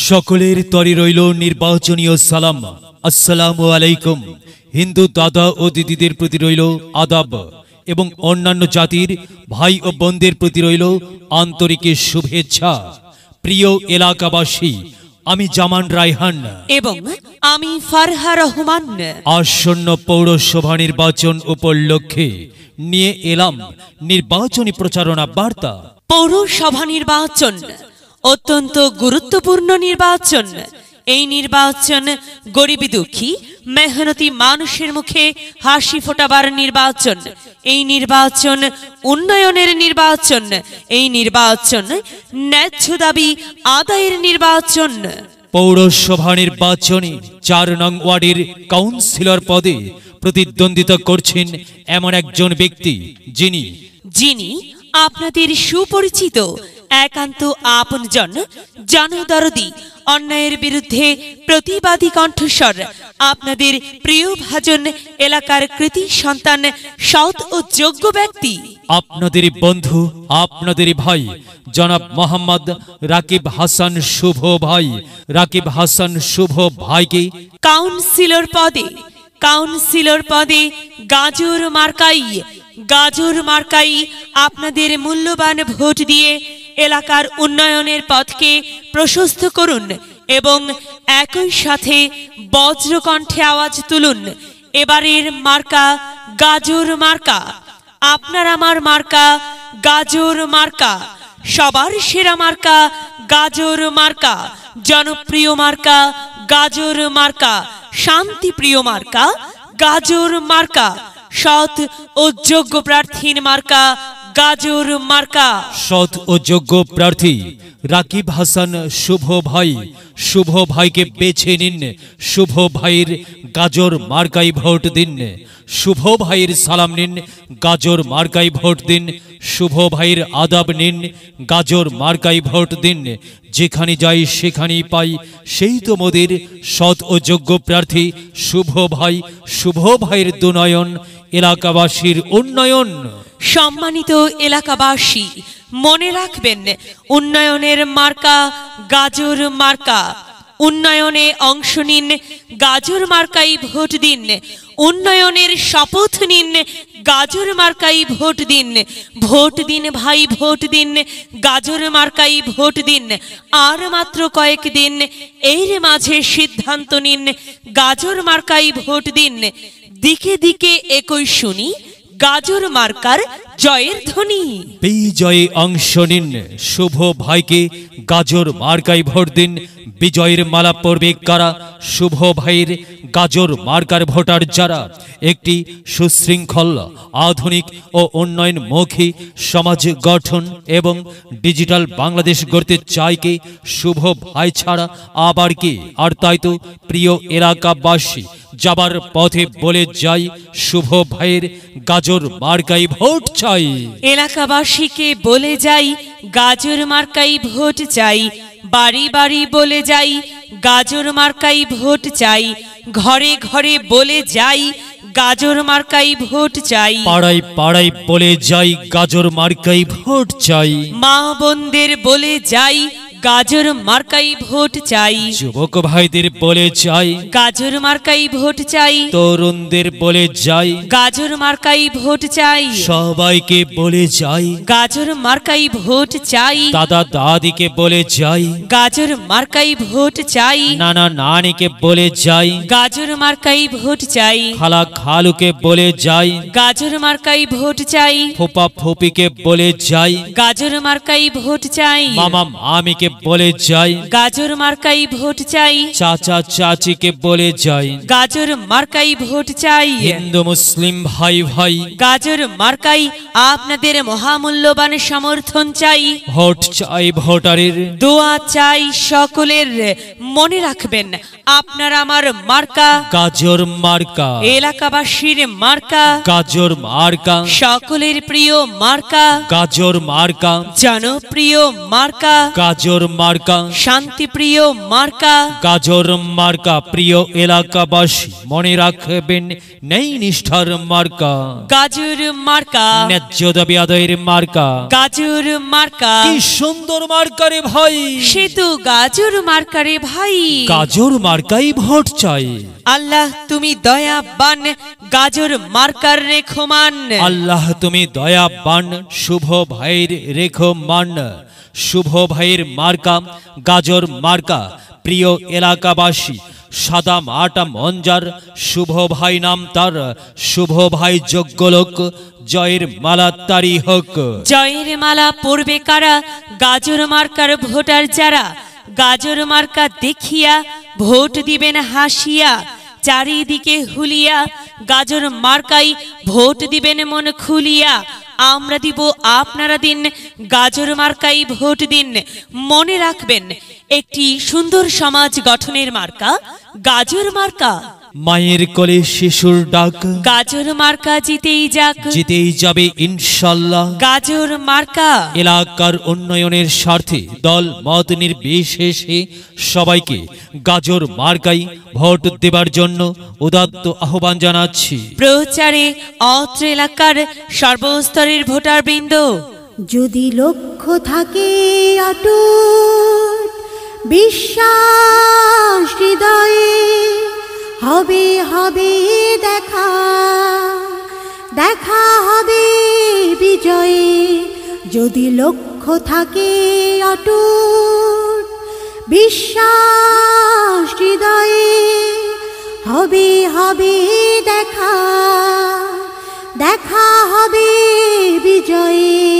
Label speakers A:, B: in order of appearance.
A: সকলের তরে রইল নির্বাচনীয় সালাম। আসসালামু আলাইকুম। হিন্দু দাদা ও দিদিদের প্রতি রইল আদাব এবং অন্যান্য জাতির ভাই ও বোনদের প্রতি রইল আন্তরিক শুভেচ্ছা। প্রিয় এলাকাবাসী, আমি জামান রায়হান
B: এবং আমি ফারহা রহমান
A: আসন্ন পৌরসভা নির্বাচন উপলক্ষে নিয়ে এলাম নির্বাচনী প্রচারণা বার্তা।
B: পৌরসভা নির্বাচন অত্যন্ত গুরুত্বপূর্ণ নির্বাচন। এই নির্বাচন গরিবী দুঃখী মেহনতি মানুষের মুখে হাসি ফোটাবার নির্বাচন। এই নির্বাচন উন্নয়নের নির্বাচন। এই নির্বাচন ন্যায্য দাবি আদায়ের নির্বাচন।
A: পৌরসভা নির্বাচনে ৪ নং ওয়ার্ডের কাউন্সিলর পদে প্রতিদ্বন্দ্বিতা করছেন এমন একজন ব্যক্তি
B: যিনি আপনাদের সুপরিচিত একান্ত আপনজন, জনদরদি, অন্যায়ের বিরুদ্ধে প্রতিবাদী কণ্ঠস্বর, আপনাদের প্রিয় ভাজন, এলাকার কৃতি সন্তান, সৎ ও যোগ্য ব্যক্তি,
A: আপনাদের বন্ধু, আপনাদের ভাই জনাব মোহাম্মদ রাকিব হাসান শুভ ভাই। রাকিব হাসান শুভ ভাইকে
B: কাউন্সিলর পদে গাজর মার্কাই আপনাদের মূল্যবান ভোট দিয়ে এলাকার উন্নয়নের পথকে প্রশস্ত করুন এবং একই সাথে বজ্রকণ্ঠে আওয়াজ তুলুন, এবারের মার্কা গাজর মার্কা। আপনার আমার মার্কা গাজর মার্কা, সবার সেরা মার্কা গাজর মার্কা, জনপ্রিয় মার্কা গাজর মার্কা, শান্তিপ্রিয় মার্কা গাজর মার্কা, সৎ ও যোগ্য প্রার্থীর মার্কা গাজর মার্কা।
A: সৎ ও যোগ্য প্রার্থী রাকিব হাসান শুভ ভাই। শুভ ভাইকে বেছে নিন। শুভ ভাইয়ের গাজর মার্কাই ভোট দিন। শুভ ভাইয়ের সালাম নিন, গাজর মার্কাই ভোট দিন। শুভ ভাইয়ের আদাব নিন, গাজর মার্কাই ভোট দিন। যেখানে যাই সেখানেই পাই, সেই তো মোদের সৎ ও যোগ্য প্রার্থী শুভ ভাই। শুভ ভাইয়ের দুনয়ন, এলাকাবাসীর উন্নয়ন।
B: সম্মানিত এলাকাবাসী, মনে রাখবেন, উন্নয়নের মার্কা গাজর মার্কা। উন্নয়নে অংশ নিন, গাজর মার্কাই ভোট দিন। উন্নয়নের শপথ নিন, গাজর মার্কাই ভোট দিন। ভোট দিন ভাই, ভোট দিন, গাজর মার্কাই ভোট দিন। আর মাত্র কয়েকদিন, এর মাঝে সিদ্ধান্ত নিন, গাজর মার্কাই ভোট দিন। দিকে দিকে একই শুনি গাজর মার্কার জয়ের ধ্বনি।
A: বিজয়ে অংশ নিন, শুভ ভাইকে গাজর মার্কাই ভোট দিন। বিজয়ের মালা পরবে কারা? শুভ ভাইয়ের গাজর মার্কার ভোটার যারা একটি সুশৃঙ্খল, আধুনিক ও উন্নয়নমুখী সমাজ গঠন এবং ডিজিটাল বাংলাদেশ গড়তে চায় কে? শুভ ভাই ছাড়া আবার কে? আর তাই তো প্রিয় এলাকাবাসী, যাবার পথে বলে যাই, শুভ ভাইয়ের গাজর মার্কাই ভোট চাই।
B: এলাকাবাসীকে বলে যাই, গাজর মার্কাই ভোট চাই। বাড়ি বাড়ি বলে যাই, গাজর মার্কাই ভোট চাই। ঘরে ঘরে বলে যাই, গাজর মার্কাই ভোট চাই।
A: পাড়ায় পাড়ায় বলে যাই, গাজর মার্কাই ভোট চাই।
B: মা বোনদের বলে যাই, গাজর মার্কাই ভোট চাই।
A: যুবক ভাইদের বলে যাই,
B: গাজর মার্কাই ভোট চাই।
A: তরুণদের বলে যাই,
B: গাজর মার্কাই ভোট চাই।
A: সবাইকে বলে যাই,
B: গাজর মার্কাই ভোট চাই।
A: দাদা দাদিকে বলে যাই,
B: গাজর মার্কাই ভোট চাই।
A: নানা নানিকে বলে যাই,
B: গাজর মার্কাই ভোট চাই।
A: খালা খালুকে বলে যাই,
B: গাজর মার্কাই ভোট চাই।
A: ফুপা ফুপিকে বলে যাই,
B: গাজর মার্কাই ভোট চাই।
A: মামা মামিকে বলে যাই,
B: গাজর মার্কাই ভোট চাই।
A: চাচা চাচিকে বলে যাই,
B: গাজর মার্কাই ভোট চাই।
A: হিন্দু মুসলিম ভাই ভাই,
B: গাজর মার্কাই আপনাদের মহামূল্যবান সমর্থন চাই।
A: ভোট চাই ভোটারের,
B: দোয়া চাই সকলের। মনে রাখবেন, আপনার আমার মার্কা
A: গাজর মার্কা,
B: এলাকাবাসীর মার্কা
A: গাজর মার্কা,
B: সকলের প্রিয় মার্কা
A: গাজর মার্কা,
B: জনপ্রিয় মার্কা
A: গাজর মার্কা,
B: শান্তিপ্রিয় মার্কা
A: গাজর মার্কা। প্রিয় এলাকাবাসী মনে রাখবেন, নেই নিষ্ঠার মার্কা,
B: গাজর মার্কা
A: ন্যায্য দাবি আদায়ের মার্কা।
B: গাজর মার্কা
A: কি সুন্দর মার্কা রে ভাই,
B: সে তো গাজর মার্কারে ভাই।
A: গাজর মার্কাই ভোট চাই।
B: আল্লাহ তুমি দয়াবান, গাজর মার্কার রেখমান।
A: আল্লাহ তুমি দয়াবান, শুভ ভাইয়ের রেখো মান। শুভ ভাইয়ের মার্কা গাজর মার্কা। প্রিয় এলাকাবাসী, সাদা মাটা মঞ্জার, শুভ ভাই নাম তার। শুভ ভাই যোগ্য লোক, জয়ের মালা তারি হোক।
B: জয়ের মালা পড়বে কারা? গাজর মার্কার ভোটার যারা। গাজর মার্কা দেখিয়া ভোট দিবেন হাসিয়া, চারিদিকে হুলিয়া গাজর মার্কাই ভোট দিবেন মন খুলিয়া। আমরা দিব, আপনারা দিন, গাজর মার্কাই ভোট দিন। মনে রাখবেন, একটি সুন্দর সমাজ গঠনের মার্কা গাজর মার্কা।
A: মায়ের কোলে শিশুর ডাক,
B: গাজর মার্কা জিতেই যাক,
A: জিতেই যাবে ইনশাল্লাহ।
B: গাজর মার্কা
A: এলাকার উন্নয়নের স্বার্থে দল মত নির্বিশেষে সবাইকে গাজর মার্কাই ভোট দেবার জন্য উদাত্ত আহ্বান জানাচ্ছি।
B: প্রচারে অত্র এলাকার সর্বস্তরের ভোটার বৃন্দ।
C: যদি লক্ষ্য থাকে অটুট বিশ্বাস হৃদয়ে, হবে হবে দেখা, দেখা হবে বিজয়ে। যদি লক্ষ্য থাকে অটুট বিশ্বাস হৃদয়ে, হবে হবে দেখা, দেখা হবে বিজয়ে।